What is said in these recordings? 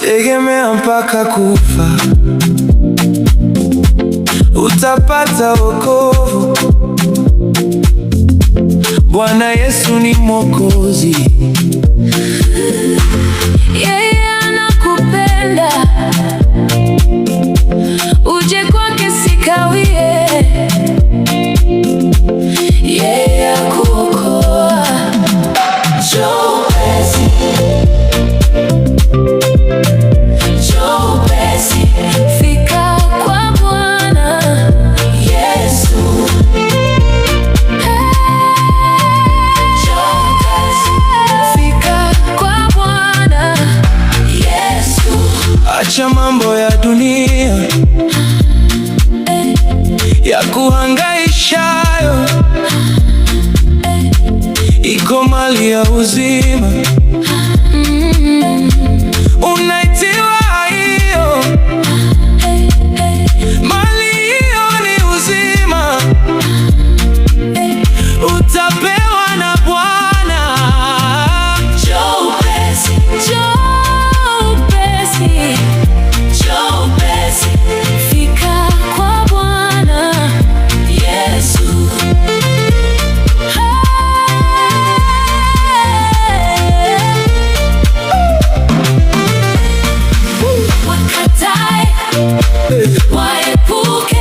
Tegemea mpaka kufa, utapata wokovu. Bwana Yesu ni Mwokozi. Yeye anakupenda, uje kwake sikawie. Yeye akuokoa. Njoo upesi, njoo upesi, fika kwa Bwana Yesu. Njoo upesi, fika kwa Bwana Yesu. Acha mambo ya dunia ya kuhangaishayo, iko mali ya uzima. Unaitiwa hiyo mali, hiyo ni uzima, utapewa na Bwana. Njoo upesi, njoo upesi, njoo upesi, fika kwa Bwana Yesu. Wakatae, waepuke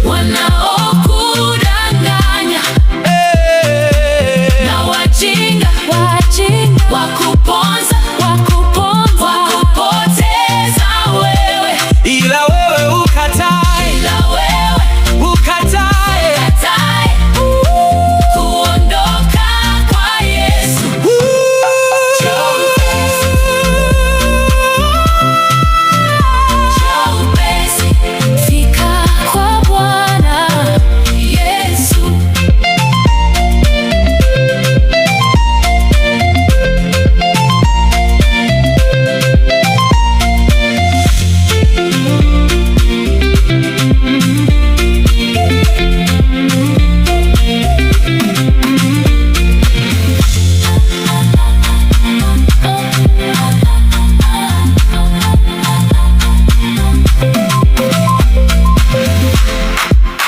wanaokudanganya, na wajinga wakuponza, wakupoteza wewe. Ila wewe ukatae, kuondoka kwa Yesu. Njoo upesi, fika kwa Bwana Yesu.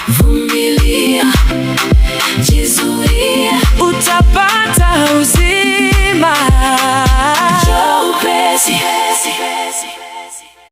Vumilia, jizuia, utapata uzima.